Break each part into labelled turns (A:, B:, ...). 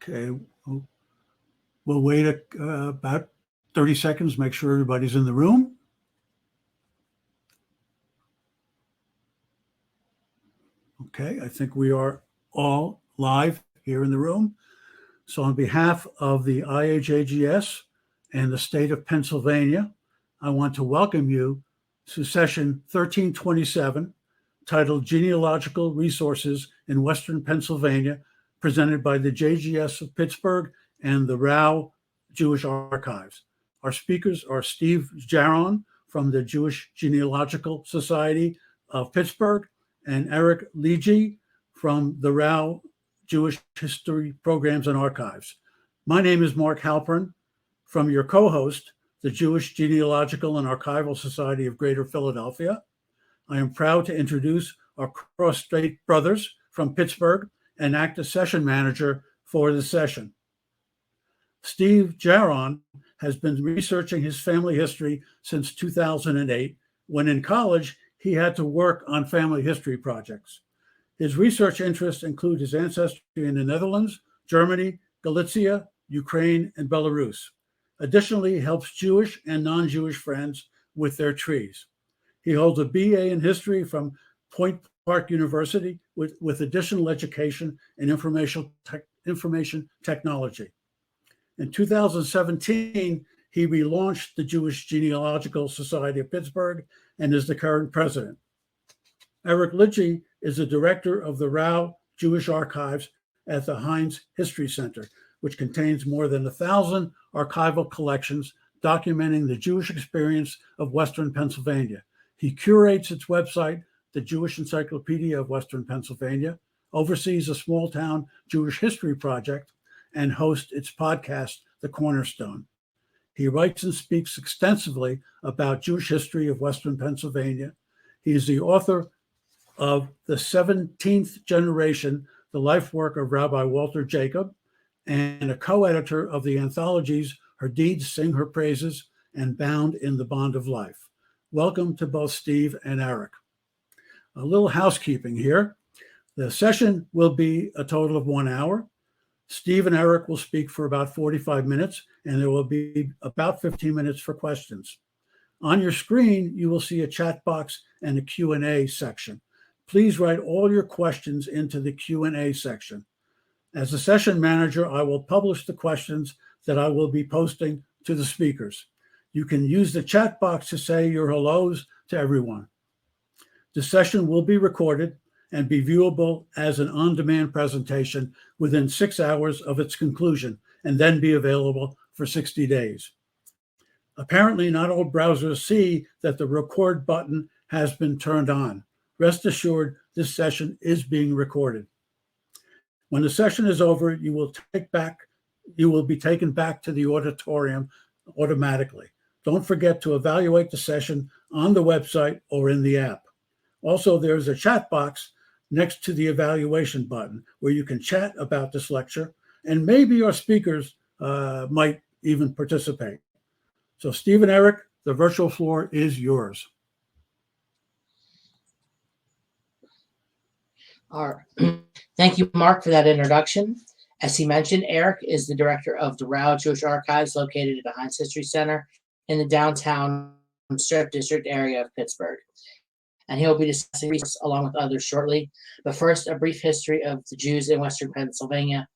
A: Okay, we'll wait about 30 seconds, make sure everybody's in the room. Okay, I think we are all live here in the room. So on behalf of the IAJGS and the state of Pennsylvania, I want to welcome you to session 1327, titled Genealogical Resources in Western Pennsylvania, presented by the JGS of Pittsburgh and the Rauh Jewish Archives. Our speakers are Steve Jaron from the Jewish Genealogical Society of Pittsburgh and Eric Lidji from the Rauh Jewish History Programs and Archives. My name is Mark Halpern from your co-host, the Jewish Genealogical and Archival Society of Greater Philadelphia. I am proud to introduce our cross-state brothers from Pittsburgh and act as session manager for the session. Steve Jaron has been researching his family history since 2008, when in college he had to work on family history projects. His research interests include his ancestry in the Netherlands, Germany, Galicia, Ukraine, and Belarus. Additionally, he helps Jewish and non-Jewish friends with their trees. He holds a BA in history from Point Park University with additional education in information technology. In 2017, he relaunched the Jewish Genealogical Society of Pittsburgh and is the current president. Eric Lidji is the director of the Rauh Jewish Archives at the Heinz History Center, which contains more than 1,000 archival collections documenting the Jewish experience of Western Pennsylvania. He curates its website, the Jewish Encyclopedia of Western Pennsylvania, oversees a small-town Jewish history project, and hosts its podcast, The Cornerstone. He writes and speaks extensively about Jewish history of Western Pennsylvania. He is the author of The 17th Generation, the life work of Rabbi Walter Jacob, and a co-editor of the anthologies Her Deeds Sing Her Praises and Bound in the Bond of Life. Welcome to both Steve and Eric. A little housekeeping here. The session will be a total of 1 hour. Steve and Eric will speak for about 45 minutes, and there will be about 15 minutes for questions. On your screen, you will see a chat box and a Q&A section. Please write all your questions into the Q&A section. As the session manager, I will publish the questions that I will be posting to the speakers. You can use the chat box to say your hellos to everyone. The session will be recorded and be viewable as an on-demand presentation within 6 hours of its conclusion, and then be available for 60 days. Apparently, not all browsers see that the record button has been turned on. Rest assured, this session is being recorded. When the session is over, you will be taken back to the auditorium automatically. Don't forget to evaluate the session on the website or in the app. Also, there's a chat box next to the evaluation button where you can chat about this lecture, and maybe our speakers might even participate. So Steve and Eric, the virtual floor is yours.
B: All right. Thank you, Mark, for that introduction. As he mentioned, Eric is the director of the Rauh Jewish Archives located at the Heinz History Center in the downtown Strip District area of Pittsburgh. And he'll be discussing research along with others shortly. But first, a brief history of the Jews in Western Pennsylvania,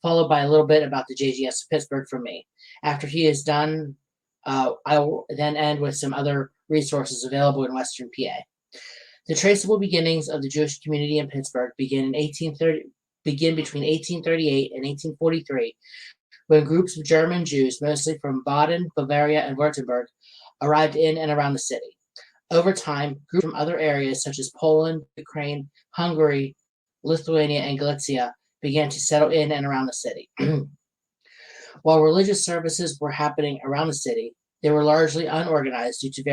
B: followed by a little bit about the JGS of Pittsburgh from me. After he is done, I will then end with some other resources available in Western PA. The traceable beginnings of the Jewish community in Pittsburgh begin between 1838 and 1843, when groups of German Jews, mostly from Baden, Bavaria, and Württemberg, arrived in and around the city. Over time, groups from other areas such as Poland, Ukraine, Hungary, Lithuania, and Galicia began to settle in and around the city. While religious services were happening around the city, they were largely unorganized due to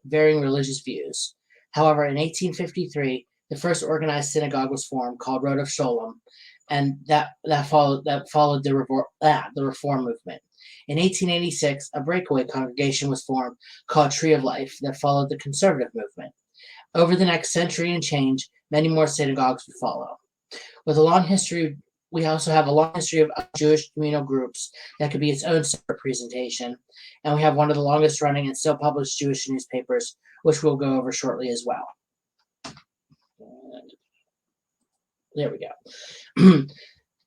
B: varying religious views. However, in 1853, the first organized synagogue was formed, called Road of Sholem, and that followed the Reform movement. In 1886, a breakaway congregation was formed called Tree of Life that followed the conservative movement. Over the next century and change, many more synagogues would follow. With a long history we also have a long history of Jewish communal groups that could be its own separate presentation. And we have one of the longest running and still published Jewish newspapers, which we'll go over shortly as well. There we go.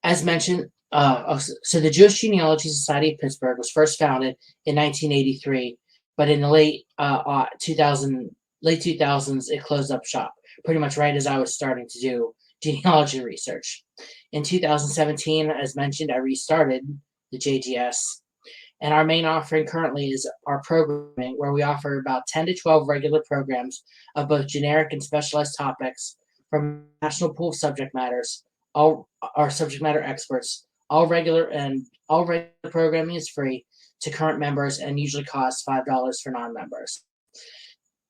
B: As mentioned, so the Jewish Genealogy Society of Pittsburgh was first founded in 1983, but in the late 2000s, it closed up shop, pretty much right as I was starting to do genealogy research. In 2017, as mentioned, I restarted the JGS, and our main offering currently is our programming, where we offer about 10 to 12 regular programs of both generic and specialized topics from a national pool of subject matters. All our subject matter experts. All regular programming is free to current members and usually costs $5 for non-members.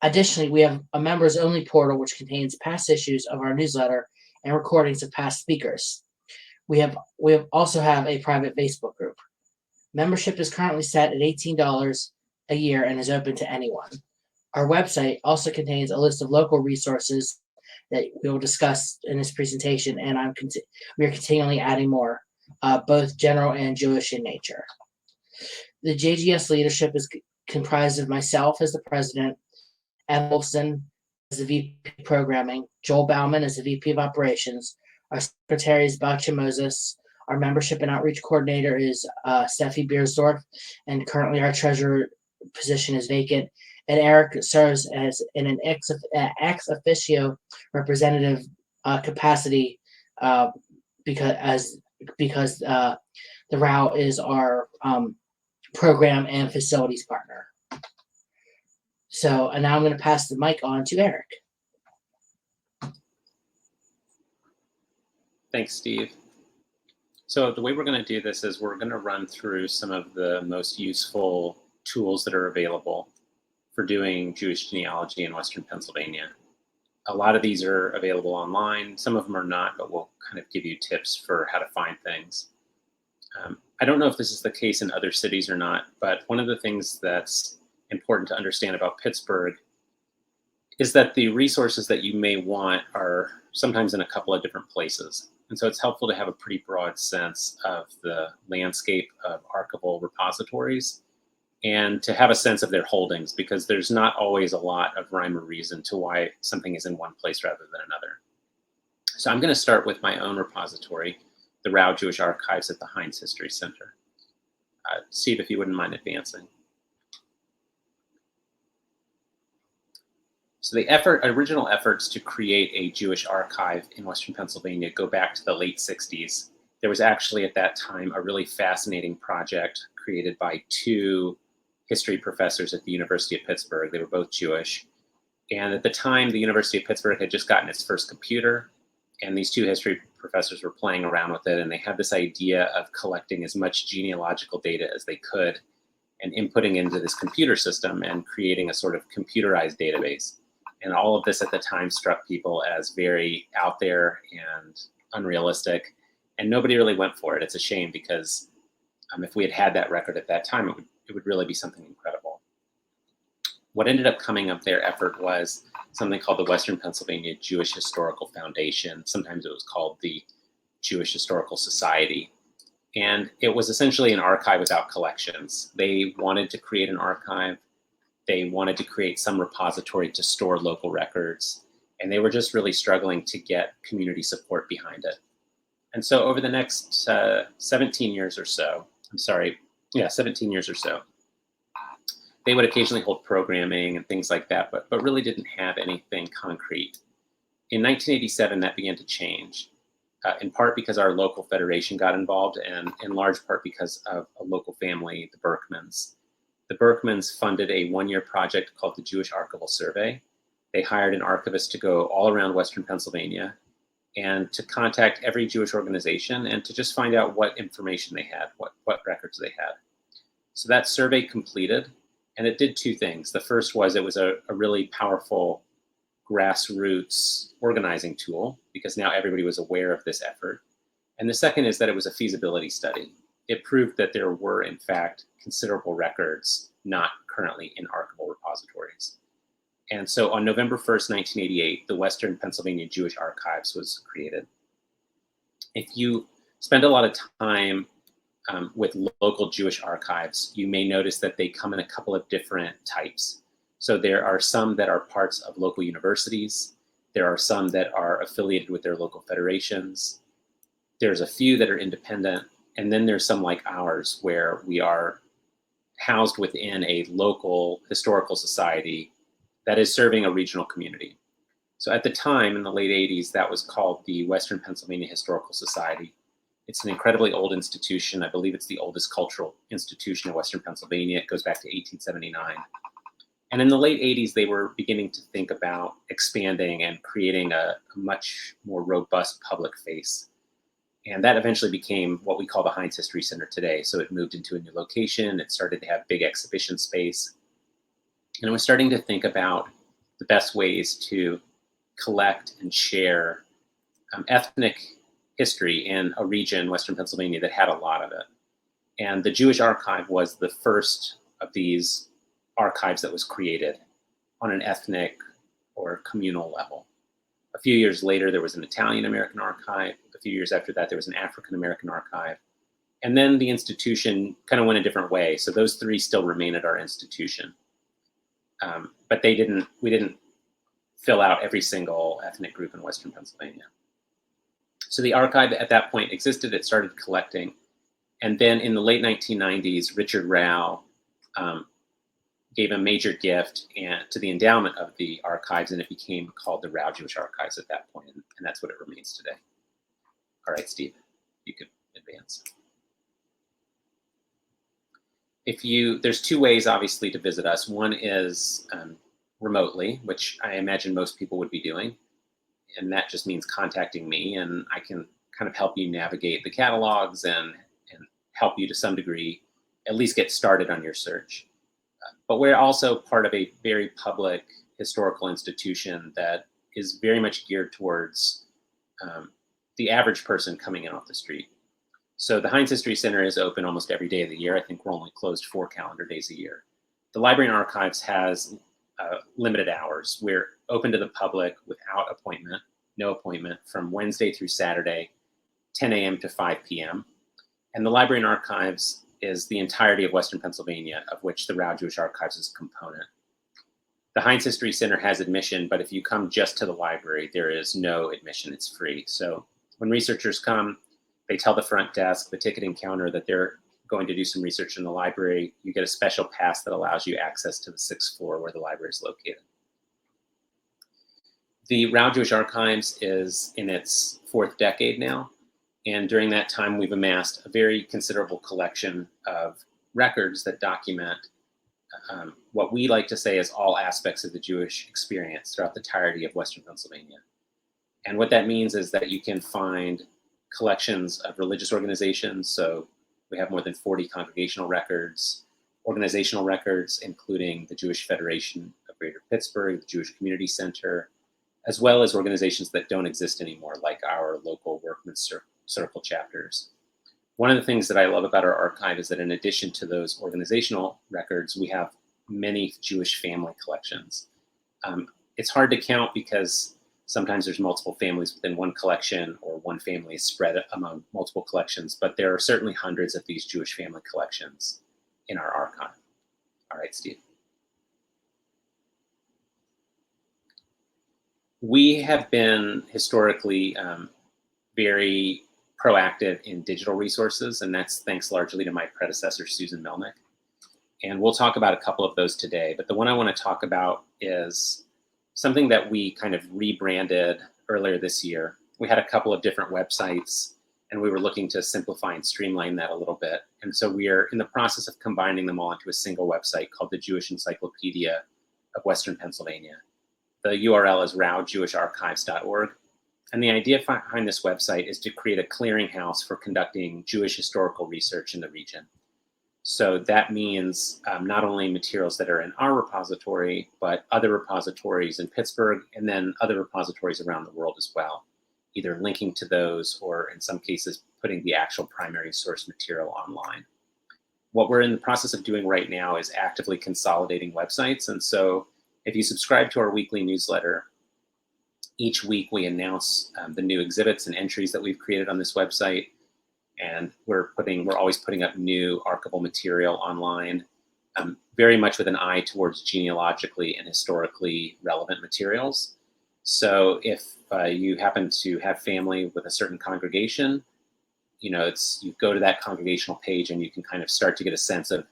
B: Additionally, we have a members-only portal which contains past issues of our newsletter and recordings of past speakers. We also have a private Facebook group. Membership is currently set at $18 a year and is open to anyone. Our website also contains a list of local resources that we will discuss in this presentation, and we are continually adding more, both general and Jewish in nature. The JGS leadership is comprised of myself as the president, Ed Wolfson as the VP of programming, Joel Bauman as the VP of operations, our secretary is Bacha Moses, our membership and outreach coordinator is Steffi Biersdorf, and currently our treasurer position is vacant. And Eric serves as in an ex officio representative capacity because the Rauh is our program and facilities partner. So, and now I'm going to pass the mic on to Eric.
C: Thanks, Steve. So the way we're going to do this is we're going to run through some of the most useful tools that are available for doing Jewish genealogy in Western Pennsylvania. A lot of these are available online. Some of them are not, but we'll kind of give you tips for how to find things. I don't know if this is the case in other cities or not, but one of the things that's important to understand about Pittsburgh is that the resources that you may want are sometimes in a couple of different places. And so it's helpful to have a pretty broad sense of the landscape of archival repositories and to have a sense of their holdings, because there's not always a lot of rhyme or reason to why something is in one place rather than another. So I'm going to start with my own repository, the Rauh Jewish Archives at the Heinz History Center. Steve, if you wouldn't mind advancing. So the original efforts to create a Jewish archive in Western Pennsylvania go back to the late 60s. There was actually at that time a really fascinating project created by two history professors at the University of Pittsburgh. They were both Jewish. And at the time, the University of Pittsburgh had just gotten its first computer, and these two history professors were playing around with it, and they had this idea of collecting as much genealogical data as they could and inputting into this computer system and creating a sort of computerized database. And all of this at the time struck people as very out there and unrealistic, and nobody really went for it. It's a shame, because if we had had that record at that time, it would really be something incredible. What ended up coming of their effort was something called the Western Pennsylvania Jewish Historical Foundation. Sometimes it was called the Jewish Historical Society. And it was essentially an archive without collections. They wanted to create an archive. They wanted to create some repository to store local records. And they were just really struggling to get community support behind it. And so over the next 17 years or so, 17 years or so, they would occasionally hold programming and things like that, but really didn't have anything concrete. In 1987, that began to change, in part because our local federation got involved, and in large part because of a local family, the Berkmans. The Berkmans funded a one-year project called the Jewish Archival Survey. They hired an archivist to go all around Western Pennsylvania and to contact every Jewish organization and to just find out what information they had, what records they had. So that survey completed, and it did two things. The first was it was a really powerful grassroots organizing tool, because now everybody was aware of this effort. And the second is that it was a feasibility study. It proved that there were, in fact, considerable records not currently in archival repositories. And so on November 1st, 1988, the Western Pennsylvania Jewish Archives was created. If you spend a lot of time with local Jewish archives, you may notice that they come in a couple of different types. So there are some that are parts of local universities. There are some that are affiliated with their local federations. There's a few that are independent. And then there's some like ours where we are housed within a local historical society that is serving a regional community. So at the time, in the late 80s, that was called the Western Pennsylvania Historical Society. It's an incredibly old institution. I believe it's the oldest cultural institution in Western Pennsylvania. It goes back to 1879. And in the late 80s, they were beginning to think about expanding and creating a much more robust public face. And that eventually became what we call the Heinz History Center today. So it moved into a new location. It started to have big exhibition space. And it was starting to think about the best ways to collect and share ethnic history in a region, Western Pennsylvania, that had a lot of it. And the Jewish Archive was the first of these archives that was created on an ethnic or communal level. A few years later, there was an Italian American archive. A few years after that, there was an African American archive. And then the institution kind of went a different way. So those three still remain at our institution. But we didn't fill out every single ethnic group in Western Pennsylvania. So the archive at that point existed. It started collecting. And then in the late 1990s, Richard Rauh gave a major gift to the endowment of the archives, and it became called the Rauh Jewish Archives at that point, and that's what it remains today. All right, Steve, you could advance. There's two ways, obviously, to visit us. One is remotely, which I imagine most people would be doing, and that just means contacting me, and I can kind of help you navigate the catalogs and help you to some degree, at least get started on your search. But we're also part of a very public historical institution that is very much geared towards the average person coming in off the street. So the Heinz History Center is open almost every day of the year. I think we're only closed 4 calendar days a year. The Library and Archives has limited hours. We're open to the public without appointment, no appointment, from Wednesday through Saturday, 10 a.m. to 5 p.m. And the Library and Archives is the entirety of Western Pennsylvania, of which the Rauh Jewish Archives is a component. The Heinz History Center has admission, but if you come just to the library, there is no admission, it's free. So when researchers come, they tell the front desk, the ticketing counter, that they're going to do some research in the library. You get a special pass that allows you access to the 6th floor where the library is located. The Rauh Jewish Archives is in its 4th decade now. And during that time, we've amassed a very considerable collection of records that document what we like to say is all aspects of the Jewish experience throughout the entirety of Western Pennsylvania. And what that means is that you can find collections of religious organizations. So we have more than 40 congregational records, organizational records, including the Jewish Federation of Greater Pittsburgh, the Jewish Community Center, as well as organizations that don't exist anymore, like our local Workmen's Circle chapters. One of the things that I love about our archive is that in addition to those organizational records, we have many Jewish family collections. It's hard to count because sometimes there's multiple families within one collection, or one family is spread among multiple collections, but there are certainly hundreds of these Jewish family collections in our archive. All right, Steve. We have been historically very proactive in digital resources, and that's thanks largely to my predecessor, Susan Melnick. And we'll talk about a couple of those today, but the one I want to talk about is something that we kind of rebranded earlier this year. We had a couple of different websites, and we were looking to simplify and streamline that a little bit. And so we are in the process of combining them all into a single website called the Jewish Encyclopedia of Western Pennsylvania. The URL is rauhjewisharchives.org. And the idea behind this website is to create a clearinghouse for conducting Jewish historical research in the region. So that means not only materials that are in our repository, but other repositories in Pittsburgh, and then other repositories around the world as well, either linking to those or in some cases putting the actual primary source material online. What we're in the process of doing right now is actively consolidating websites. And so if you subscribe to our weekly newsletter, each week we announce the new exhibits and entries that we've created on this website. And we're always putting up new archival material online, very much with an eye towards genealogically and historically relevant materials. So if you happen to have family with a certain congregation, you go to that congregational page and you can kind of start to get a sense of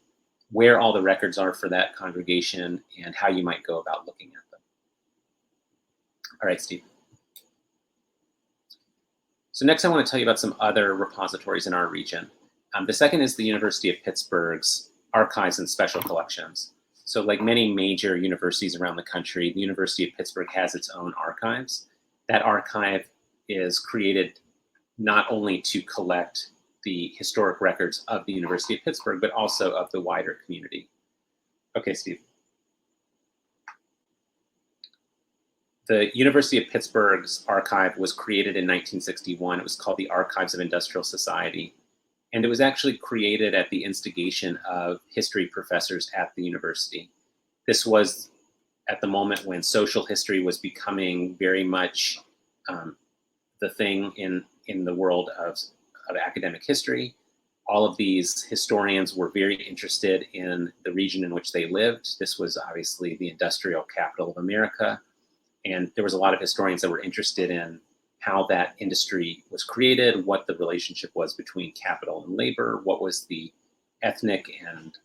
C: where all the records are for that congregation and how you might go about looking at them. All right, Steve. So next I want to tell you about some other repositories in our region. The second is the University of Pittsburgh's Archives and Special Collections. So like many major universities around the country, the University of Pittsburgh has its own archives. That archive is created not only to collect the historic records of the University of Pittsburgh, but also of the wider community. Okay, Steve. The University of Pittsburgh's archive was created in 1961. It was called the Archives of Industrial Society. And it was actually created at the instigation of history professors at the university. This was at the moment when social history was becoming very much the thing in the world of academic history. All of these historians were very interested in the region in which they lived. This was obviously the industrial capital of America. And there was a lot of historians that were interested in how that industry was created, what the relationship was between capital and labor, what was the ethnic and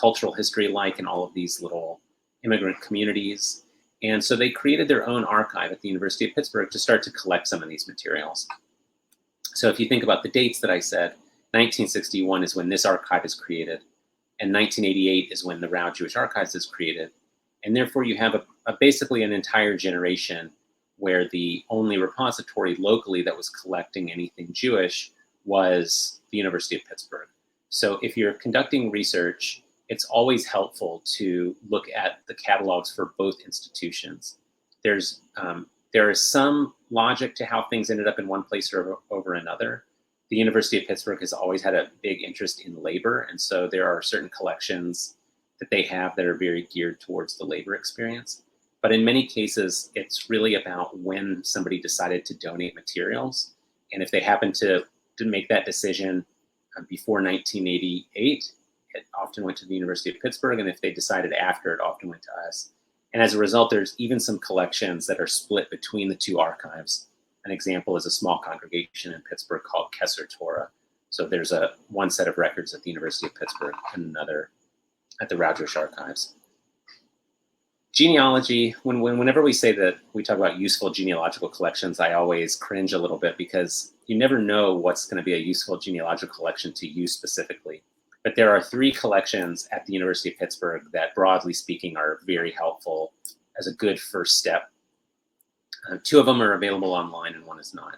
C: cultural history like in all of these little immigrant communities. And so they created their own archive at the University of Pittsburgh to start to collect some of these materials. So if you think about the dates that I said, 1961 is when this archive is created, and 1988 is when the Rauh Jewish Archives is created. And therefore you have basically an entire generation where the only repository locally that was collecting anything Jewish was the University of Pittsburgh. So if you're conducting research, it's always helpful to look at the catalogs for both institutions. There is some logic to how things ended up in one place or over another. The University of Pittsburgh has always had a big interest in labor, and so there are certain collections that they have that are very geared towards the labor experience. But in many cases, it's really about when somebody decided to donate materials. And if they happen to make that decision before 1988, it often went to the University of Pittsburgh. And if they decided after, it often went to us. And as a result, there's even some collections that are split between the two archives. An example is a small congregation in Pittsburgh called Kesser Torah. So there's one set of records at the University of Pittsburgh and another at the Rauh Jewish Archives. Genealogy, whenever we say that we talk about useful genealogical collections, I always cringe a little bit because you never know what's going to be a useful genealogical collection to you specifically. But there are 3 collections at the University of Pittsburgh that, broadly speaking, are very helpful as a good first step. 2 of them are available online and 1 is not.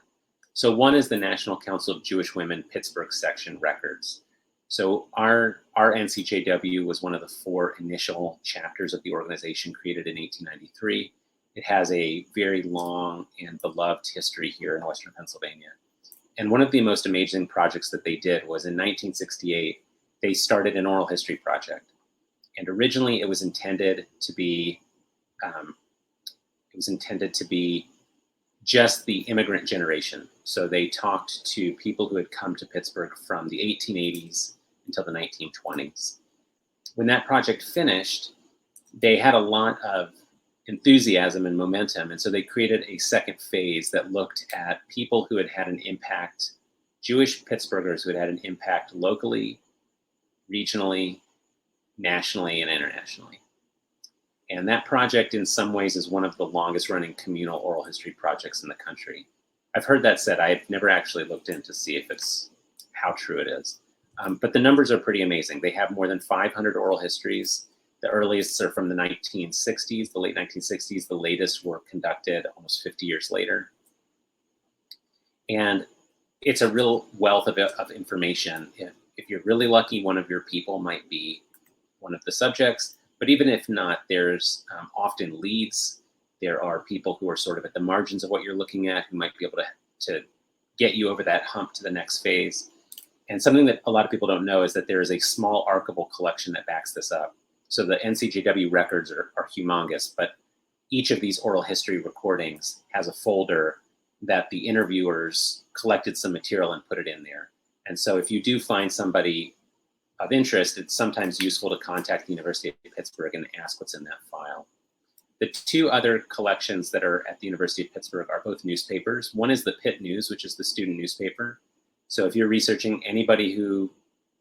C: So one is the National Council of Jewish Women Pittsburgh Section Records. So our NCJW was one of the 4 initial chapters of the organization created in 1893. It has a very long and beloved history here in Western Pennsylvania. And one of the most amazing projects that they did was in 1968, they started an oral history project. And originally it was intended to be just the immigrant generation. So they talked to people who had come to Pittsburgh from the 1880s until the 1920s. When that project finished, they had a lot of enthusiasm and momentum. And so they created a second phase that looked at people who had had an impact, Jewish Pittsburghers who had had an impact locally, regionally, nationally, and internationally. And that project in some ways is one of the longest running communal oral history projects in the country. I've heard that said. I've never actually looked in to see if it's how true it is. But the numbers are pretty amazing. They have more than 500 oral histories. The earliest are from the 1960s, the late 1960s. The latest were conducted almost 50 years later. And it's a real wealth of information. If you're really lucky, one of your people might be one of the subjects. But even if not, there's often leads. There are people who are sort of at the margins of what you're looking at who might be able to get you over that hump to the next phase. And something that a lot of people don't know is that there is a small archival collection that backs this up. So the NCJW records are humongous, but each of these oral history recordings has a folder that the interviewers collected some material and put it in there. And so if you do find somebody of interest, it's sometimes useful to contact the University of Pittsburgh and ask what's in that file. The two other collections that are at the University of Pittsburgh are both newspapers. One is the Pitt News, which is the student newspaper. So if you're researching anybody who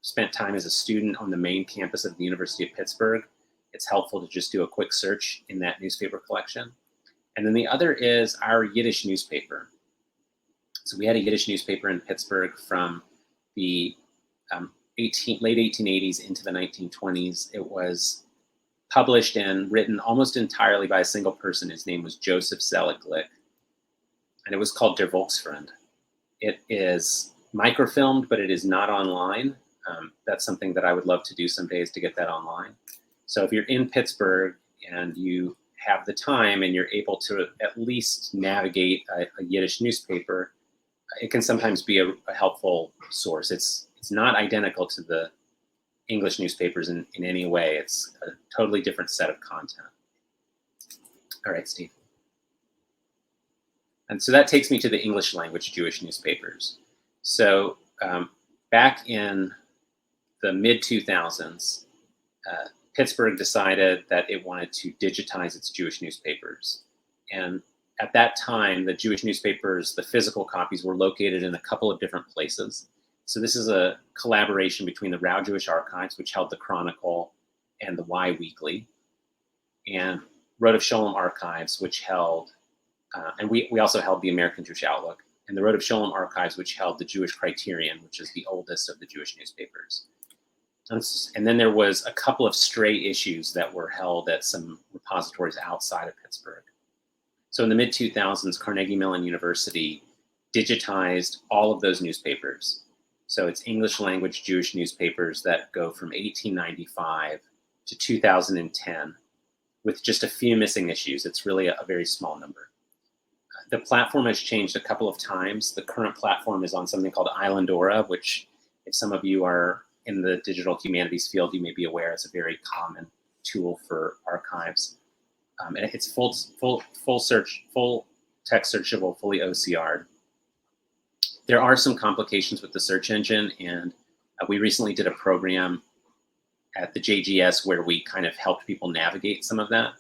C: spent time as a student on the main campus of the University of Pittsburgh, it's helpful to just do a quick search in that newspaper collection. And then the other is our Yiddish newspaper. So we had a Yiddish newspaper in Pittsburgh from the late 1880s into the 1920s. It was published and written almost entirely by a single person. His name was Joseph Selig-Glick, and it was called Der Volksfreund. It is microfilmed, but it is not online. That's something that I would love to do someday, is to get that online. So if you're in Pittsburgh and you have the time and you're able to at least navigate a Yiddish newspaper, it can sometimes be a helpful source. It's not identical to the English newspapers in any way. It's a totally different set of content. All right, Steve. And so that takes me to the English language Jewish newspapers. So back in the mid-2000s, Pittsburgh decided that it wanted to digitize its Jewish newspapers. And at that time, the Jewish newspapers, the physical copies, were located in a couple of different places. So this is a collaboration between the Rauh Jewish Archives, which held the Chronicle and the Y Weekly, and Road of Sholem Archives, which held, and we also held the American Jewish Outlook, and the Road of Sholem Archives, which held the Jewish Criterion, which is the oldest of the Jewish newspapers. And then there was a couple of stray issues that were held at some repositories outside of Pittsburgh. So in the mid-2000s, Carnegie Mellon University digitized all of those newspapers. So it's English language Jewish newspapers that go from 1895 to 2010 with just a few missing issues. It's really a very small number. The platform has changed a couple of times. The current platform is on something called Islandora, which, if some of you are in the digital humanities field, you may be aware it's a very common tool for archives. And it's full text searchable, fully OCR'd. There are some complications with the search engine, and we recently did a program at the JGS where we kind of helped people navigate some of that,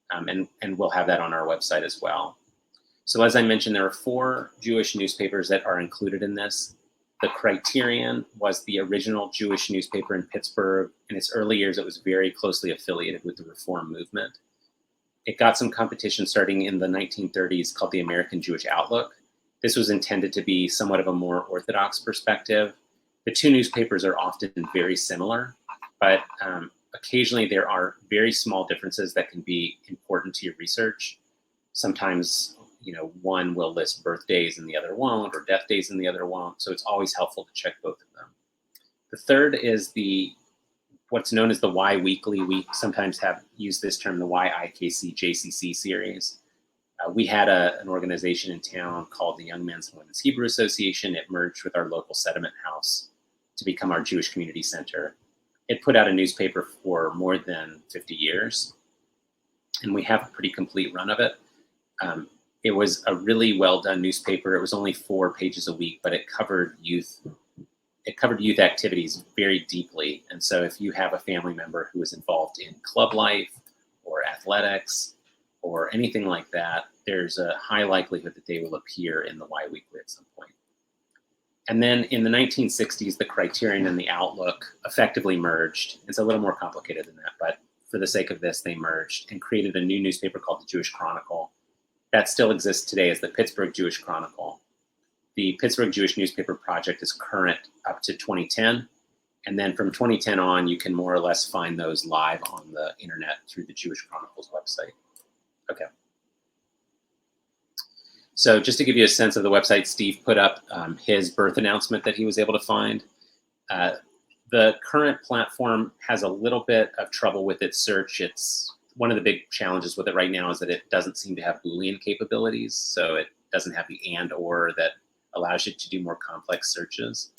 C: and we'll have that on our website as well. So as I mentioned, there are 4 Jewish newspapers that are included in this. The Criterion was the original Jewish newspaper in Pittsburgh. In its early years, it was very closely affiliated with the Reform movement. It got some competition starting in the 1930s called the American Jewish Outlook. This was intended to be somewhat of a more orthodox perspective. The two newspapers are often very similar, but occasionally there are very small differences that can be important to your research. Sometimes, one will list birthdays and the other won't, or death days and the other won't. So it's always helpful to check both of them. The third is what's known as the Y Weekly. We sometimes have used this term, the YIKC JCC series. We had an organization in town called the Young Men's and Women's Hebrew Association. It merged with our local settlement house to become our Jewish Community Center. It put out a newspaper for more than 50 years, and we have a pretty complete run of it. It was a really well done newspaper. It was only 4 pages a week, but it covered youth. It covered youth activities very deeply. And so if you have a family member who is involved in club life or athletics or anything like that, there's a high likelihood that they will appear in the Y Weekly at some point. And then in the 1960s, the Criterion and the Outlook effectively merged. It's a little more complicated than that, but for the sake of this, they merged and created a new newspaper called the Jewish Chronicle. That still exists today as the Pittsburgh Jewish Chronicle. The Pittsburgh Jewish Newspaper Project is current up to 2010. And then from 2010 on, you can more or less find those live on the internet through the Jewish Chronicle's website. Okay. So just to give you a sense of the website, Steve put up his birth announcement that he was able to find. The current platform has a little bit of trouble with its search. It's one of the big challenges with it right now is that it doesn't seem to have Boolean capabilities. So it doesn't have the and or that allows you to do more complex searches.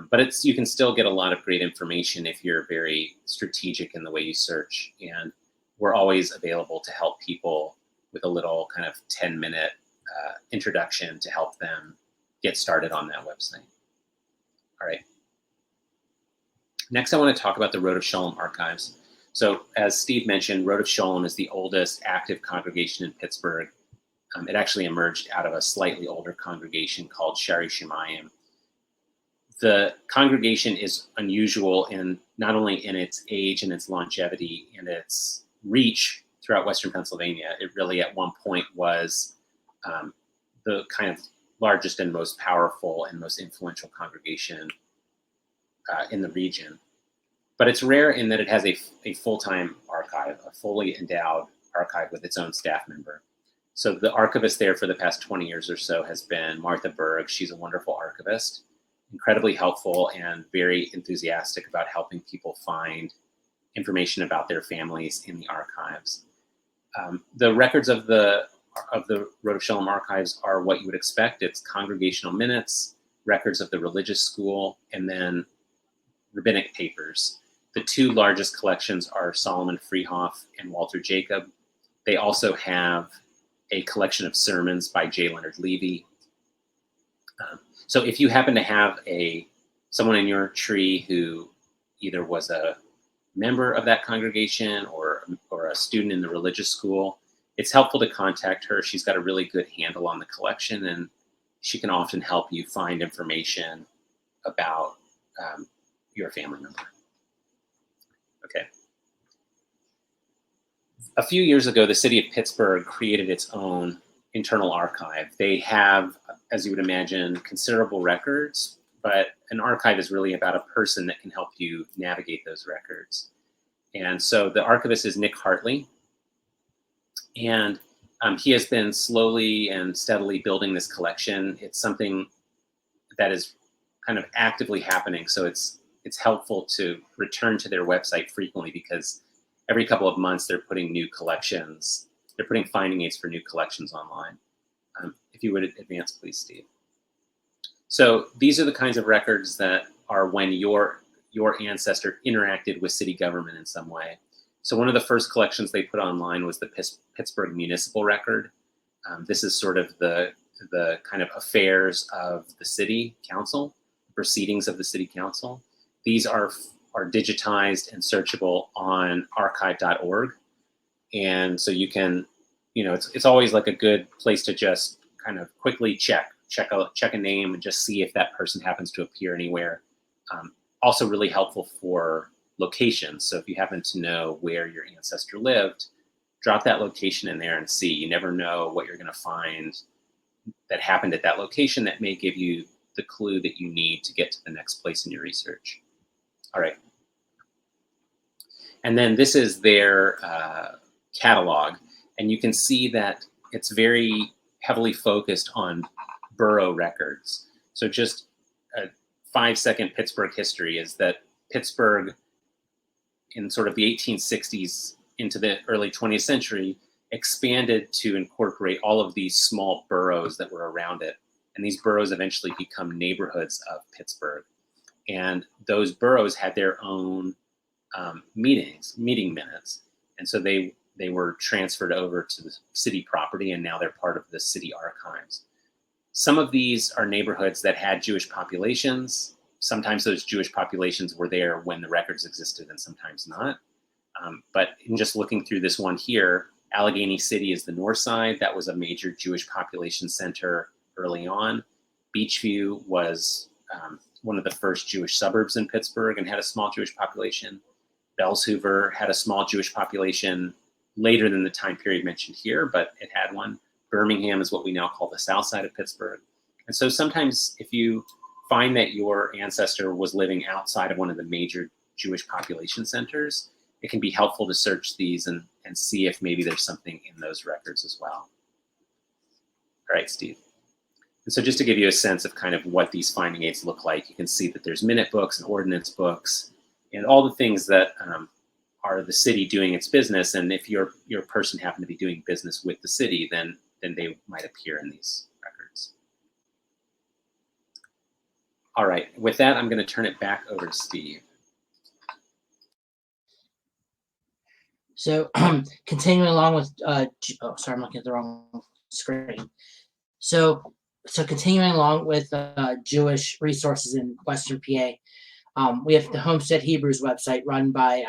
C: But you can still get a lot of great information if you're very strategic in the way you search. And we're always available to help people with a little kind of 10-minute introduction to help them get started on that website. All right. Next, I want to talk about the Road of Shalom archives. So as Steve mentioned, Road of Shalom is the oldest active congregation in Pittsburgh. It actually emerged out of a slightly older congregation called Shari Shemayim. The congregation is unusual in not only in its age and its longevity and its reach throughout Western Pennsylvania. It really at one point was the kind of largest and most powerful and most influential congregation in the region. But it's rare in that it has a full-time archive, a fully endowed archive with its own staff member. So the archivist there for the past 20 years or so has been Martha Berg. She's a wonderful archivist, incredibly helpful and very enthusiastic about helping people find information about their families in the archives. The records of the Road of Shalom archives are what you would expect. It's congregational minutes, records of the religious school, and then rabbinic papers. The two largest collections are Solomon Freehoff and Walter Jacob. They also have a collection of sermons by J. Leonard Levy. So if you happen to have someone in your tree who either was a member of that congregation or a student in the religious school, it's helpful to contact her. She's got a really good handle on the collection, and she can often help you find information about your family member. Okay. A few years ago, the city of Pittsburgh created its own internal archive. They have, as you would imagine, considerable records, but an archive is really about a person that can help you navigate those records. And so the archivist is Nick Hartley, and he has been slowly and steadily building this collection. It's something that is kind of actively happening, so it's helpful to return to their website frequently because every couple of months they're putting new collections, they're putting finding aids for new collections online. If you would advance, please, Steve. So these are the kinds of records that are when your ancestor interacted with city government in some way. So one of the first collections they put online was the Pittsburgh Municipal Record. This is sort of the kind of affairs of the city council, proceedings of the city council. These are digitized and searchable on archive.org. And so you can, it's always like a good place to just kind of quickly check a name and just see if that person happens to appear anywhere. Also really helpful for locations. So if you happen to know where your ancestor lived, drop that location in there and see. You never know what you're going to find that happened at that location that may give you the clue that you need to get to the next place in your research. All right. And then this is their catalog. And you can see that it's very heavily focused on borough records. So just a 5-second Pittsburgh history is that Pittsburgh in sort of the 1860s into the early 20th century expanded to incorporate all of these small boroughs that were around it. And these boroughs eventually become neighborhoods of Pittsburgh. And those boroughs had their own meeting minutes. And so they were transferred over to the city property, and now they're part of the city archives. Some of these are neighborhoods that had Jewish populations. Sometimes those Jewish populations were there when the records existed and sometimes not. But in just looking through this one here, Allegheny City is the north side. That was a major Jewish population center early on. Beachview was one of the first Jewish suburbs in Pittsburgh and had a small Jewish population. Bells Hoover had a small Jewish population later than the time period mentioned here, but it had one. Birmingham is what we now call the south side of Pittsburgh. And so sometimes if you find that your ancestor was living outside of one of the major Jewish population centers, it can be helpful to search these and see if maybe there's something in those records as well. All right, Steve. And so just to give you a sense of kind of what these finding aids look like, you can see that there's minute books and ordinance books and all the things that are the city doing its business. And if your person happened to be doing business with the city, then they might appear in these records. All right, with that, I'm going to turn it back over to Steve.
B: So continuing along with, sorry, I'm looking at the wrong screen. So So continuing along with Jewish resources in Western PA, we have the Homestead Hebrews website run by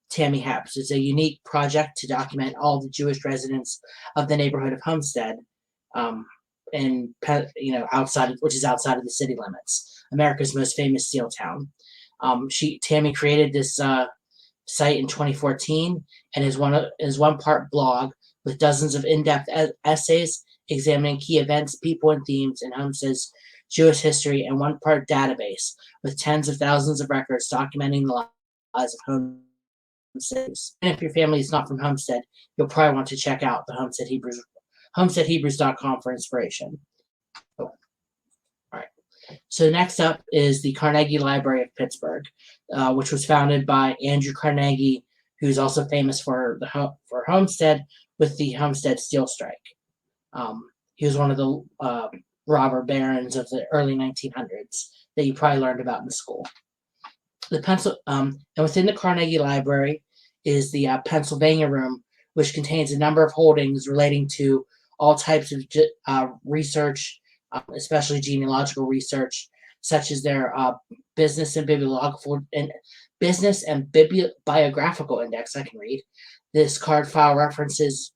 B: Tammy Hepps. It's a unique project to document all the Jewish residents of the neighborhood of Homestead, and which is outside of the city limits, America's most famous steel town. Tammy created this site in 2014 and is one part blog with dozens of in-depth essays examining key events, people, and themes in Homestead's Jewish history, and one part database with tens of thousands of records documenting the lives of Homesteaders. And if your family is not from Homestead, you'll probably want to check out the HomesteadHebrews.com for inspiration. Oh. All right. So next up is the Carnegie Library of Pittsburgh, which was founded by Andrew Carnegie, who's also famous for Homestead with the Homestead Steel Strike. He was one of the robber barons of the early 1900s that you probably learned about in school. And within the Carnegie Library is the Pennsylvania Room, which contains a number of holdings relating to all types of research, especially genealogical research, such as their business and bibliographical index. I can read. This card file references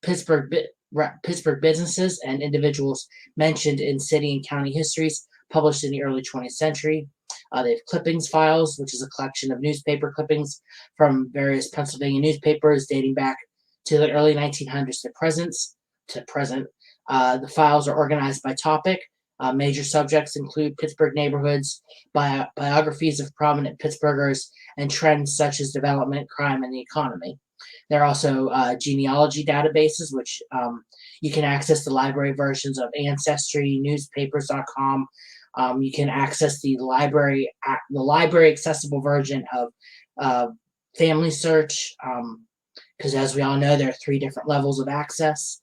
B: Pittsburgh businesses and individuals mentioned in city and county histories published in the early 20th century. They have clippings files, which is a collection of newspaper clippings from various Pennsylvania newspapers dating back to the early 1900s to present. The files are organized by topic. Major subjects include Pittsburgh neighborhoods, biographies of prominent Pittsburghers, and trends such as development, crime, and the economy. There are also genealogy databases, which you can access the library versions of Ancestry, newspapers.com. You can access the library accessible version of Family Search, because as we all know, there are 3 different levels of access.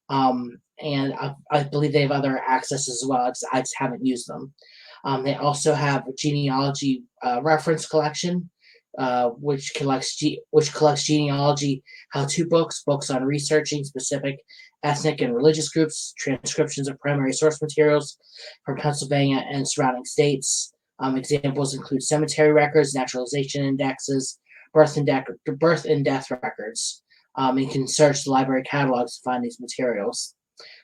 B: And I believe they have other accesses as well. I just haven't used them. They also have a genealogy reference collection, which collects genealogy how-to books on researching specific ethnic and religious groups, transcriptions of primary source materials from Pennsylvania and surrounding states. Examples include cemetery records, naturalization indexes, birth and death records. You can search the library catalogs to find these materials.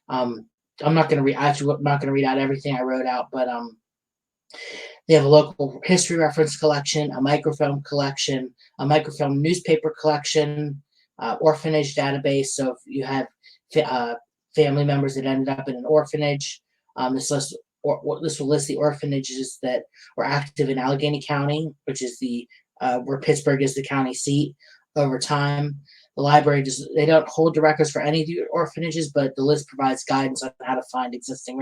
B: I'm not going to read out everything I wrote out, but they have a local history reference collection, a microfilm collection, a microfilm newspaper collection, orphanage database. So if you have family members that ended up in an orphanage, this will list the orphanages that were active in Allegheny County, which is where Pittsburgh is the county seat. Over time, the library they don't hold the records for any of the orphanages, but the list provides guidance on how to find existing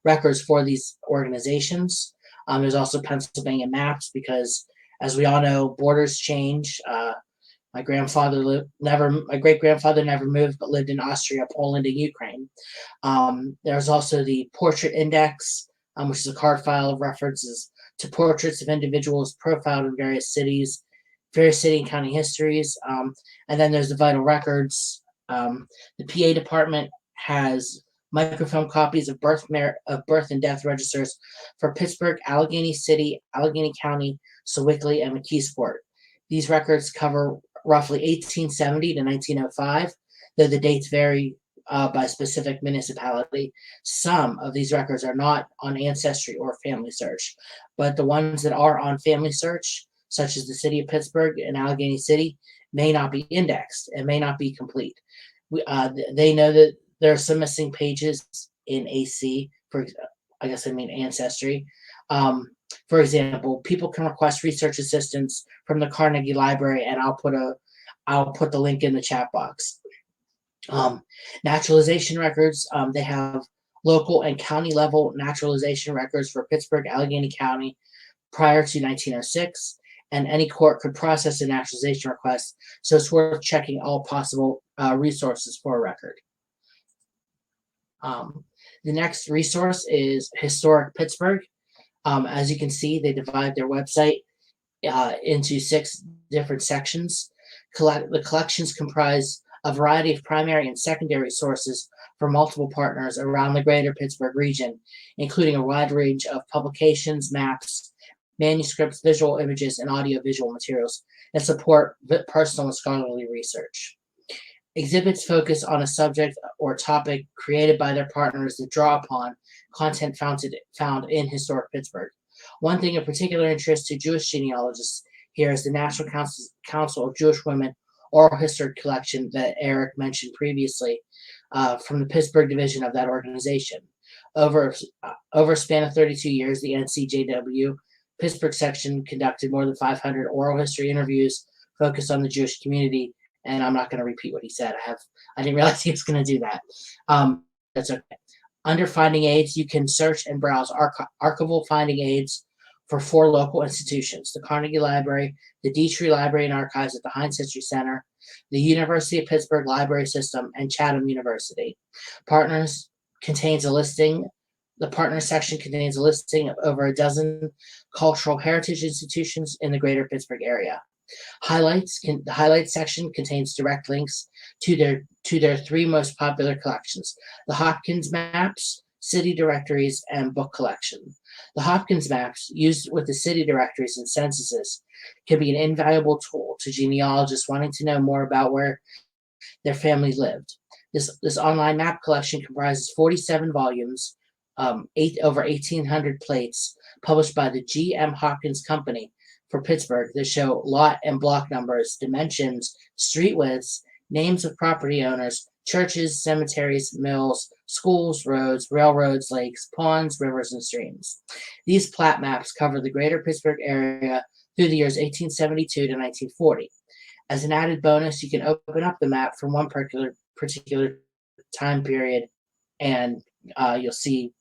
B: records for these organizations. There's also Pennsylvania maps because, as we all know, borders change. My great-grandfather never moved, but lived in Austria, Poland, and Ukraine. There's also the Portrait Index, which is a card file of references to portraits of individuals profiled in various city and county histories. And then there's the Vital Records. The PA department has microfilm copies of birth and death registers for Pittsburgh, Allegheny City, Allegheny County, Sewickley, and McKeesport. These records cover roughly 1870 to 1905, though the dates vary by specific municipality. Some of these records are not on Ancestry or Family Search, but the ones that are on Family Search, such as the city of Pittsburgh and Allegheny City, may not be indexed and may not be complete. They know that there are some missing pages in AC, Ancestry. For example, people can request research assistance from the Carnegie Library, and I'll put the link in the chat box. Naturalization records, they have local and county level naturalization records for Pittsburgh, Allegheny County prior to 1906, and any court could process a naturalization request, so it's worth checking all possible resources for a record. The next resource is Historic Pittsburgh. As you can see, they divide their website into 6 different sections. The collections comprise a variety of primary and secondary sources for multiple partners around the greater Pittsburgh region, including a wide range of publications, maps, manuscripts, visual images, and audiovisual materials that support personal and scholarly research. Exhibits focus on a subject or topic created by their partners that draw upon content found in historic Pittsburgh. One thing of particular interest to Jewish genealogists here is the National Council of Jewish Women Oral History Collection that Eric mentioned previously, from the Pittsburgh division of that organization. Over a span of 32 years, the NCJW Pittsburgh section conducted more than 500 oral history interviews focused on the Jewish community. And I'm not going to repeat what he said. I didn't realize he was going to do that. That's okay. Under finding aids, you can search and browse archival finding aids for 4 local institutions: the Carnegie Library, the Dietrich Library and Archives at the Heinz History Center, the University of Pittsburgh Library System, and Chatham University. The partners section contains a listing of over a dozen cultural heritage institutions in the greater Pittsburgh area. The highlights section contains direct links to their 3 most popular collections: the Hopkins maps, city directories, and book collection. The Hopkins maps, used with the city directories and censuses, can be an invaluable tool to genealogists wanting to know more about where their family lived. This online map collection comprises 47 volumes, over 1,800 plates, published by the G.M. Hopkins Company for Pittsburgh, that show lot and block numbers, dimensions, street widths, names of property owners, churches, cemeteries, mills, schools, roads, railroads, lakes, ponds, rivers, and streams. These plat maps cover the greater Pittsburgh area through the years 1872 to 1940. As an added bonus, you can open up the map from one particular time period, and you'll see.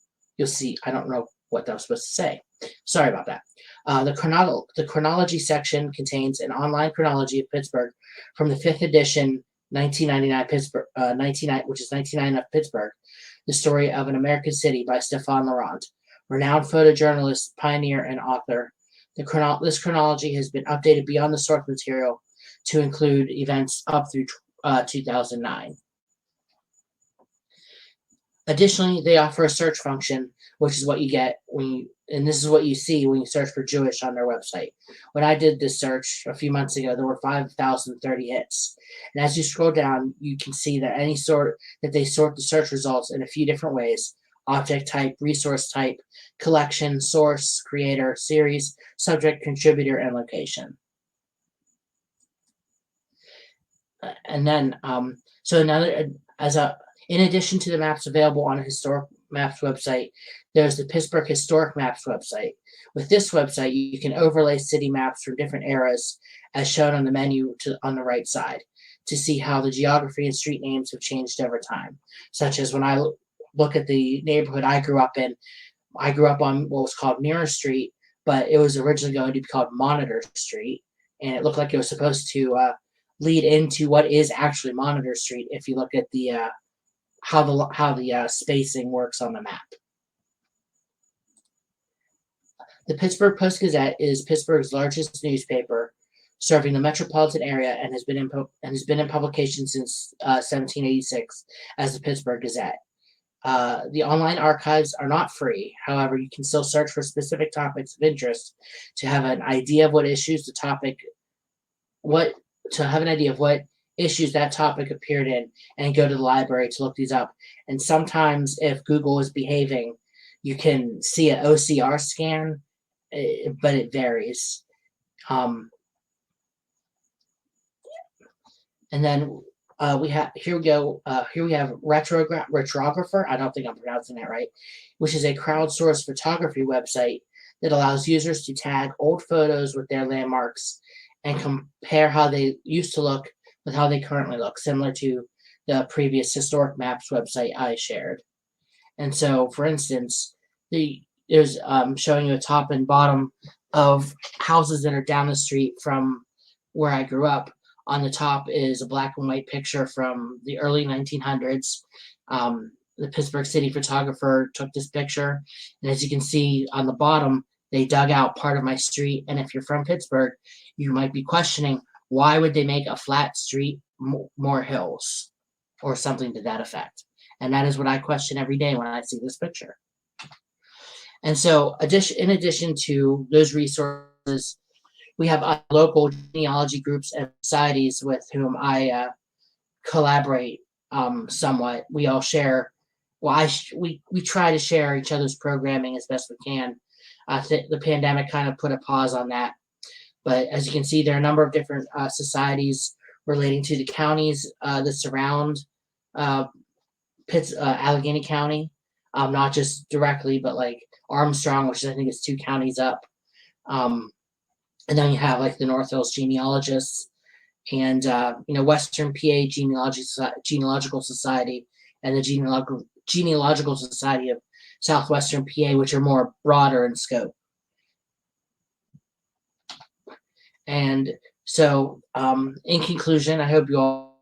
B: I don't know what that was supposed to say. Sorry about that. The chronology section contains an online chronology of Pittsburgh from the 5th edition, 1999 Pittsburgh, 1999 of Pittsburgh, the story of an American city by Stefan Laurent, renowned photojournalist, pioneer, and author. This chronology has been updated beyond the source material to include events up through 2009. Additionally, they offer a search function, which is what you get and this is what you see when you search for Jewish on their website. When I did this search a few months ago, there were 5,030 hits. And as you scroll down, you can see that they sort the search results in a few different ways: object type, resource type, collection, source, creator, series, subject, contributor, and location. And then, in addition to the maps available on a historic maps website, there's the Pittsburgh Historic Maps website. With this website, you can overlay city maps from different eras, as shown on the menu on the right side, to see how the geography and street names have changed over time. Such as when I look at the neighborhood I grew up in, I grew up on what was called Mirror Street, but it was originally going to be called Monitor Street, and it looked like it was supposed to lead into what is actually Monitor Street if you look at the how the spacing works on the map. The Pittsburgh Post-Gazette is Pittsburgh's largest newspaper, serving the metropolitan area, and has been in publication since 1786 as the Pittsburgh Gazette. The online archives are not free. However, you can still search for specific topics of interest to have an idea of what issues that topic appeared in, and go to the library to look these up. And sometimes, if Google is behaving, you can see an OCR scan, but it varies. And then we have Retrographer. I don't think I'm pronouncing that right, which is a crowdsourced photography website that allows users to tag old photos with their landmarks and compare how they used to look with how they currently look, similar to the previous Historic Maps website I shared. And so, for instance, there's showing you a top and bottom of houses that are down the street from where I grew up. On the top is a black and white picture from the early 1900s. The Pittsburgh city photographer took this picture, and as you can see on the bottom, they dug out part of my street. And if you're from Pittsburgh, you might be questioning, why would they make a flat street more hills, or something to that effect? And that is what I question every day when I see this picture. And so in addition to those resources, we have local genealogy groups and societies with whom I collaborate somewhat. We all share. Well, we try to share each other's programming as best we can. The pandemic kind of put a pause on that, but as you can see, there are a number of different societies relating to the counties that surround Allegheny County, not just directly, but like Armstrong, which I think is 2 counties up. And then you have like the North Hills genealogists and Western PA Genealogical Society and the Genealogical Society of Southwestern PA, which are more broader in scope. And so, in conclusion, I hope you all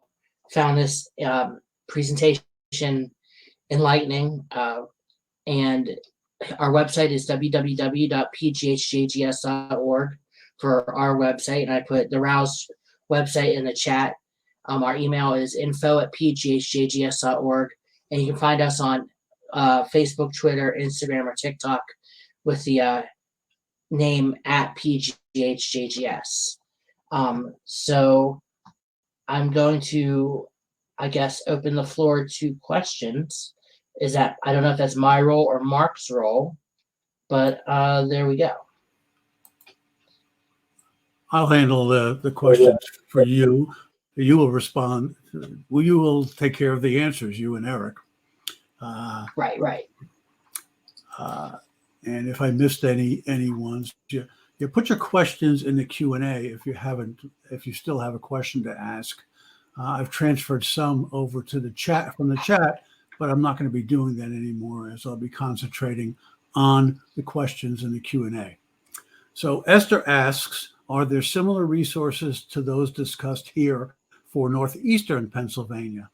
B: found this presentation enlightening. And our website is www.pghjgs.org for our website. And I put the Rauh's website in the chat. Our email is info@pghjgs.org. And you can find us on Facebook, Twitter, Instagram, or TikTok with the name @pghjgs. So I'm going to, I guess, open the floor to questions. I don't know if that's my role or Mark's role, but there we go.
A: I'll handle the questions for you. You will respond. Well, you will take care of the answers, you and Eric.
B: Right.
A: And if I missed any ones, you put your questions in the Q&A if you still have a question to ask. I've transferred some over to the chat from the chat, but I'm not going to be doing that anymore, as I'll be concentrating on the questions in the Q&A. So Esther asks, are there similar resources to those discussed here for Northeastern Pennsylvania?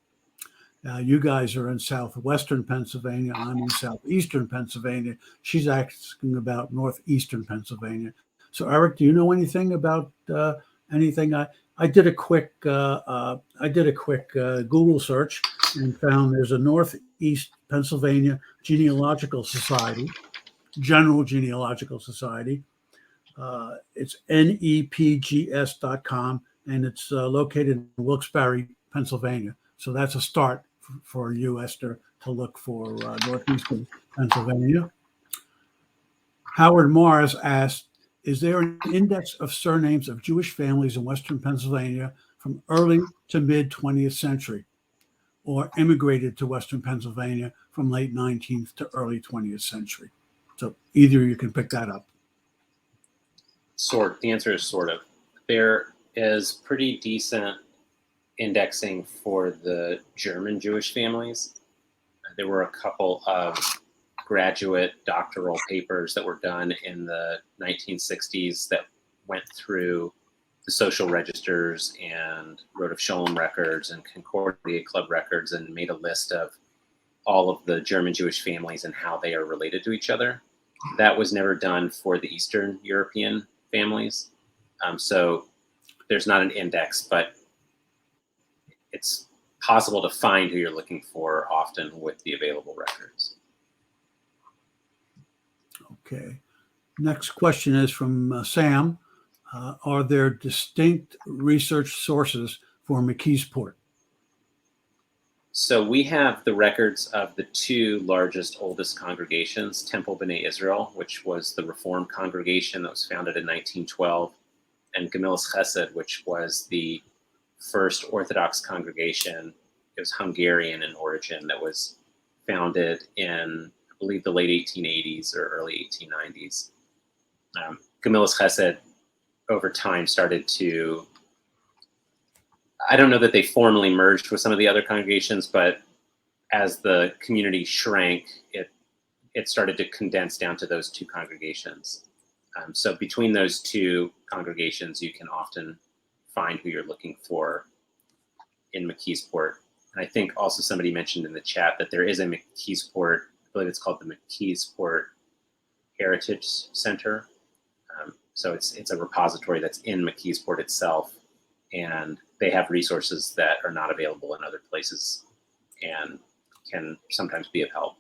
A: You guys are in Southwestern Pennsylvania. I'm in Southeastern Pennsylvania. She's asking about Northeastern Pennsylvania. So Eric, do you know anything about anything? I did a quick Google search and found there's a Northeast Pennsylvania Genealogical Society, General Genealogical Society. It's nepgs.com, and it's located in Wilkes-Barre, Pennsylvania. So that's a start for you, Esther, to look for Northeastern Pennsylvania. Howard Morris asked, is there an index of surnames of Jewish families in Western Pennsylvania from early to mid 20th century, or immigrated to Western Pennsylvania from late 19th to early 20th century? So either you can pick that up.
C: The answer is sort of. There is pretty decent indexing for the German Jewish families. There were a couple of graduate doctoral papers that were done in the 1960s that went through the social registers and Road of Sholem records and Concordia Club records and made a list of all of the German Jewish families and how they are related to each other. That was never done for the Eastern European families. So there's not an index, but it's possible to find who you're looking for often with the available records.
A: Okay. Next question is from Sam. Are there distinct research sources for McKeesport?
C: So we have the records of the 2 largest, oldest congregations, Temple B'nai Israel, which was the Reformed congregation that was founded in 1912, and Gemilas Chesed, which was the first Orthodox congregation. It was Hungarian in origin, that was founded in, I believe, the late 1880s or early 1890s. Gemilas Chesed over time started to, I don't know that they formally merged with some of the other congregations, but as the community shrank, it started to condense down to those 2 congregations. So between those 2 congregations, you can often find who you're looking for in McKeesport. And I think also somebody mentioned in the chat that there is a McKeesport, I believe it's called the McKeesport Heritage Center. So it's a repository that's in McKeesport itself, and they have resources that are not available in other places. And can sometimes be of help.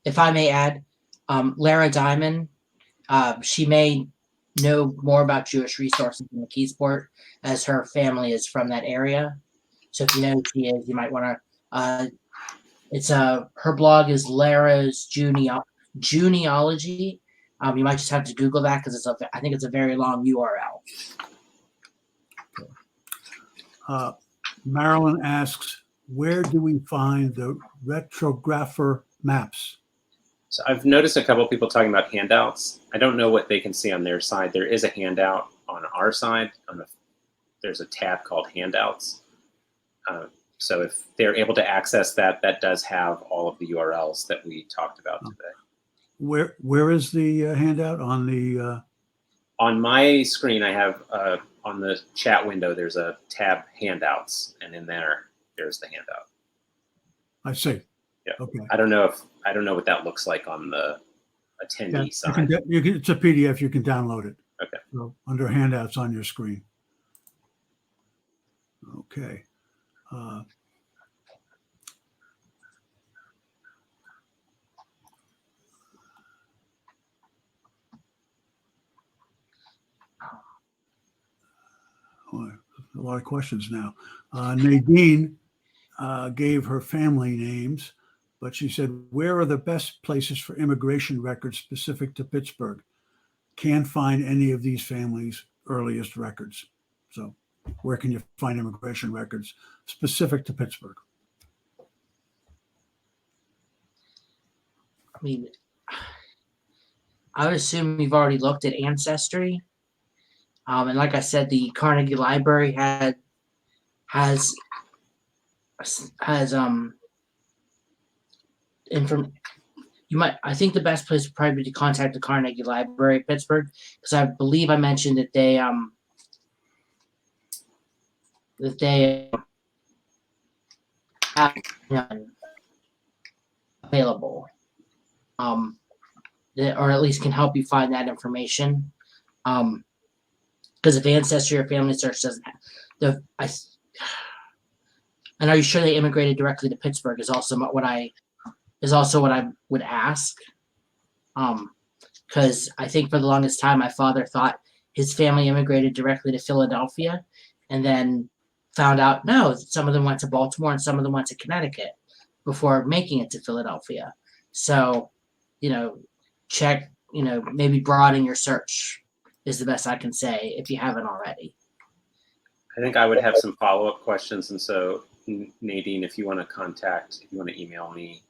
B: If I may add, Lara Diamond, she may know more about Jewish resources in McKeesport, as her family is from that area. So if you know who she is, you might want to. Her blog is Lara's Genealogy. You might just have to Google that because I think it's a very long URL.
A: Marilyn asks, where do we find the retrographer maps?
C: So I've noticed a couple of people talking about handouts. I don't know what they can see on their side. There is a handout on our side. There's a tab called handouts. So if they're able to access that, that does have all of the URLs that we talked about today.
A: Where is the handout on the?
C: On my screen, I have on the chat window, there's a tab handouts, and in there's the handout.
A: I see.
C: Yeah.
A: Okay.
C: I don't know what that looks like on the attendee side.
A: It's a PDF. You can download it.
C: Okay.
A: So under handouts on your screen. Okay. A lot of questions now. Nadine gave her family names, but she said, where are the best places for immigration records specific to Pittsburgh? Can't find any of these families' earliest records. So where can you find immigration records specific to Pittsburgh?
B: I mean, I would assume you've already looked at Ancestry. And like I said, the Carnegie Library has I think the best place would probably be to contact the Carnegie Library of Pittsburgh, because I believe I mentioned that they have available, or at least can help you find that information. Because if Ancestry or Family Search doesn't have and are you sure they immigrated directly to Pittsburgh is also what I would ask. Because I think for the longest time my father thought his family immigrated directly to Philadelphia, and then found out no, some of them went to Baltimore and some of them went to Connecticut before making it to Philadelphia. So, check, maybe broaden your search is the best I can say if you haven't already.
C: I think I would have some follow-up questions, and so Nadine, if you want to email me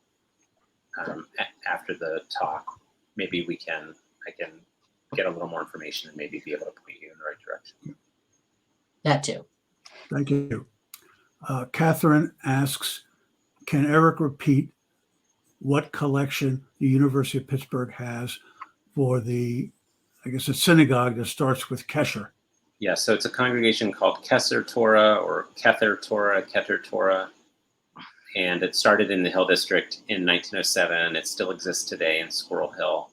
C: after the talk, maybe I can get a little more information and maybe be able to point you in the right direction.
B: That too.
A: Thank you. Catherine asks, can Eric repeat what collection the University of Pittsburgh has for the, I guess, a synagogue that starts with Kesher?
C: Yeah, so it's a congregation called Kesser Torah or Kether Torah, and it started in the Hill District in 1907. It still exists today in Squirrel Hill.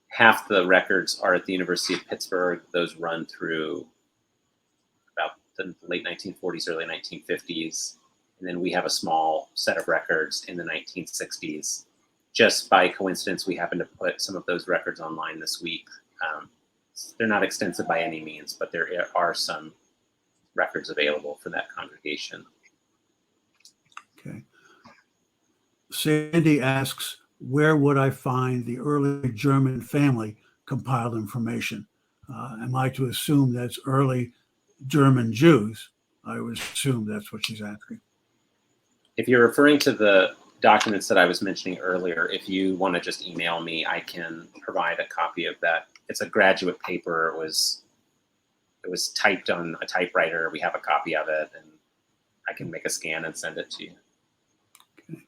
C: Half the records are at the University of Pittsburgh. Those run through about the late 1940s, early 1950s. And then we have a small set of records in the 1960s. Just by coincidence, we happen to put some of those records online this week. They're not extensive by any means, but there are some records available for that congregation.
A: Okay. Sandy asks, where would I find the early German family compiled information? Am I to assume that's early German Jews? I would assume that's what she's asking.
C: If you're referring to the documents that I was mentioning earlier, if you want to just email me, I can provide a copy of that. It's a graduate paper. It was typed on a typewriter. We have a copy of it, and I can make a scan and send it to you.
A: Okay.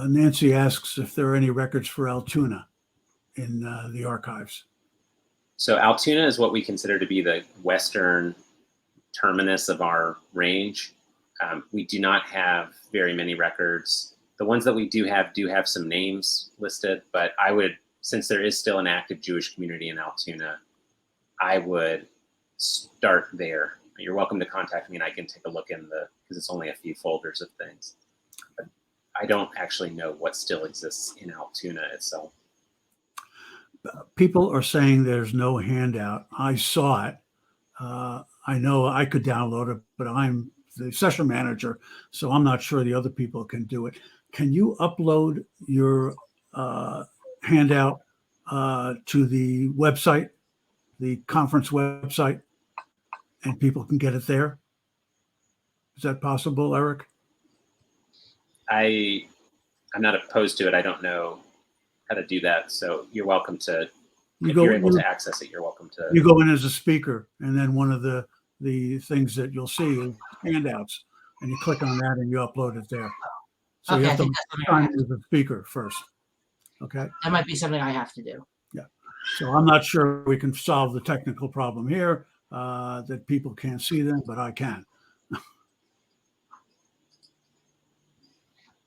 A: Nancy asks if there are any records for Altoona in the archives.
C: So Altoona is what we consider to be the western terminus of our range. We do not have very many records. The ones that we do have some names listed, but I would, since there is still an active Jewish community in Altoona, I would start there. You're welcome to contact me and I can take a look because it's only a few folders of things. I don't actually know what still exists in Altoona itself.
A: People are saying there's no handout. I saw it. I know I could download it, but I'm the session manager, so I'm not sure the other people can do it. Can you upload your handout to the website, the conference website, and people can get it there? Is that possible, Eric?
C: I'm not opposed to it. I don't know how to do that. So you're welcome to, if you're able to access it, you're welcome to.
A: You go in as a speaker, and then one of the things that you'll see is handouts, and you click on that and you upload it there. So you
B: Okay, I
A: have to
B: think that's something
A: sign in as a speaker first. Okay.
B: that might be something I have to do.
A: Yeah. So I'm not sure we can solve the technical problem here that people can't see them, but I can.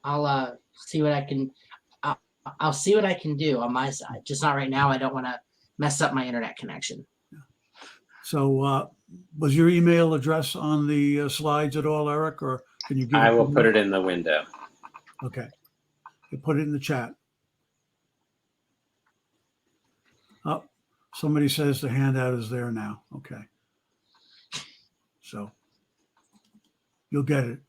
B: I'll see what I can. I'll see what I can do on my side. Just not right now. I don't want to mess up my internet connection.
A: So was your email address on the slides at all, Eric, or can you give
C: I
A: it
C: will
A: to
C: put
A: me?
C: it in the window.
A: Okay. You put it in the chat. Oh, somebody says the handout is there now. Okay. So you'll get it.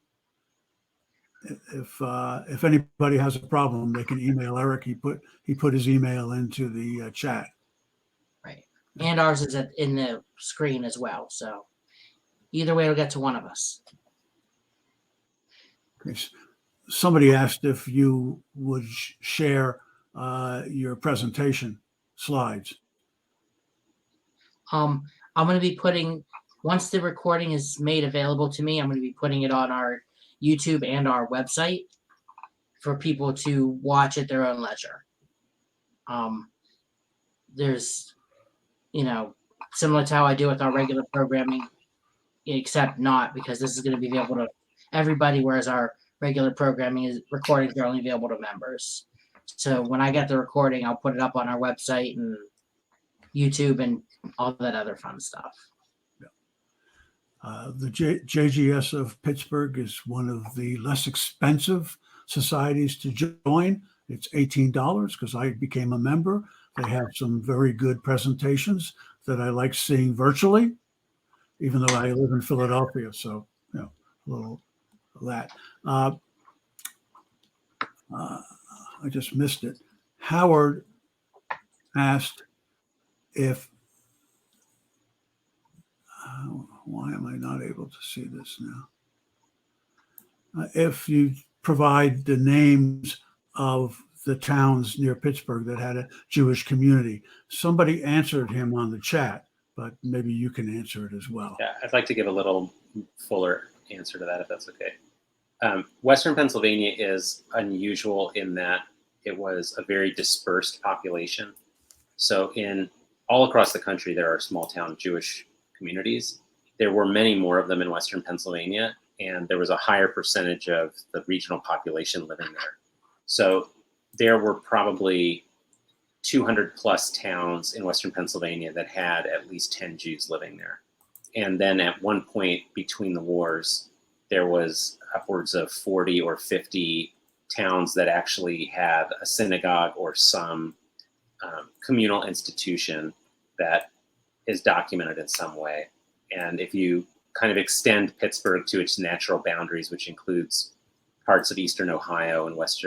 A: If anybody has a problem, they can email Eric. He put his email into the chat.
B: Right. And ours is in the screen as well. So either way, it'll get to one of us.
A: Okay. Somebody asked if you would share your presentation slides.
B: I'm going to be putting, once the recording is made available to me, I'm going to be putting it on our YouTube and our website for people to watch at their own leisure. There's, similar to how I do with our regular programming, except not, because this is going to be available to everybody, whereas our regular programming is recordings are only available to members. So when I get the recording, I'll put it up on our website and YouTube and all that other fun stuff.
A: The JGS of Pittsburgh is one of the less expensive societies to join. It's $18 because I became a member. They have some very good presentations that I like seeing virtually, even though I live in Philadelphia. So, a little of that. I just missed it. Howard asked if, why am I not able to see this now? If you provide the names of the towns near Pittsburgh that had a Jewish community. Somebody answered him on the chat, but maybe you can answer it as well.
C: Yeah, I'd like to give a little fuller answer to that, if that's okay. Western Pennsylvania is unusual in that it was a very dispersed population. So all across the country, there are small town Jewish communities. There were many more of them in Western Pennsylvania, and there was a higher percentage of the regional population living there. So there were probably 200 plus towns in Western Pennsylvania that had at least 10 Jews living there. And then at one point between the wars, there was upwards of 40 or 50 towns that actually had a synagogue or some communal institution that is documented in some way. And if you kind of extend Pittsburgh to its natural boundaries, which includes parts of eastern Ohio and West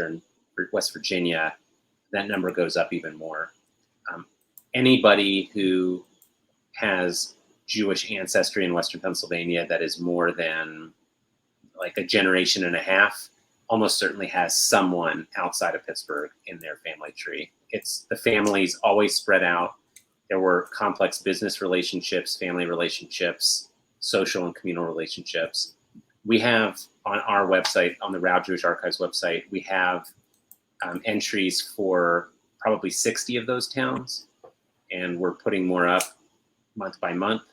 C: Virginia, that number goes up even more. Anybody who has Jewish ancestry in Western Pennsylvania that is more than like a generation and a half almost certainly has someone outside of Pittsburgh in their family tree. The family's always spread out. There were complex business relationships, family relationships, social and communal relationships. We have on our website, on the Rauh Jewish Archives website, we have entries for probably 60 of those towns, and we're putting more up month by month.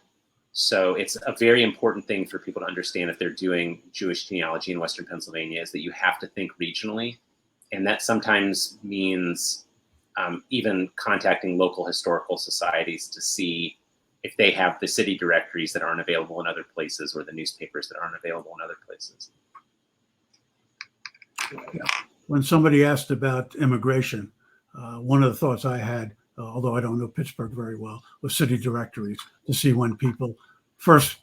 C: So it's a very important thing for people to understand if they're doing Jewish genealogy in Western Pennsylvania, is that you have to think regionally. And that sometimes means even contacting local historical societies to see if they have the city directories that aren't available in other places or the newspapers that aren't available in other places.
A: When somebody asked about immigration, one of the thoughts I had, although I don't know Pittsburgh very well, was city directories to see when people first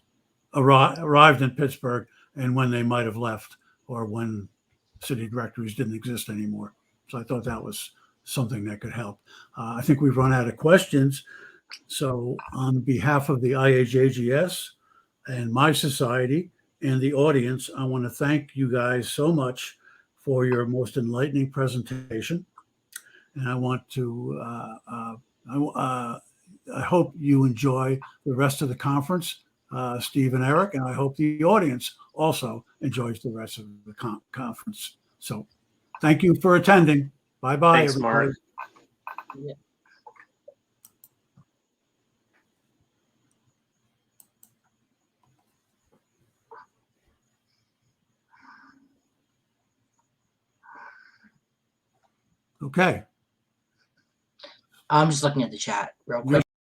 A: arrived in Pittsburgh and when they might have left, or when city directories didn't exist anymore. So I thought that was something that could help. I think we've run out of questions. So on behalf of the IAJGS and my society and the audience, I want to thank you guys so much for your most enlightening presentation. And I want to, I hope you enjoy the rest of the conference, Steve and Eric, and I hope the audience also enjoys the rest of the conference. So thank you for attending. Bye-bye,
C: Thanks,
A: everybody.
C: Mark.
B: Yeah.
A: Okay.
B: I'm just looking at the chat real quick.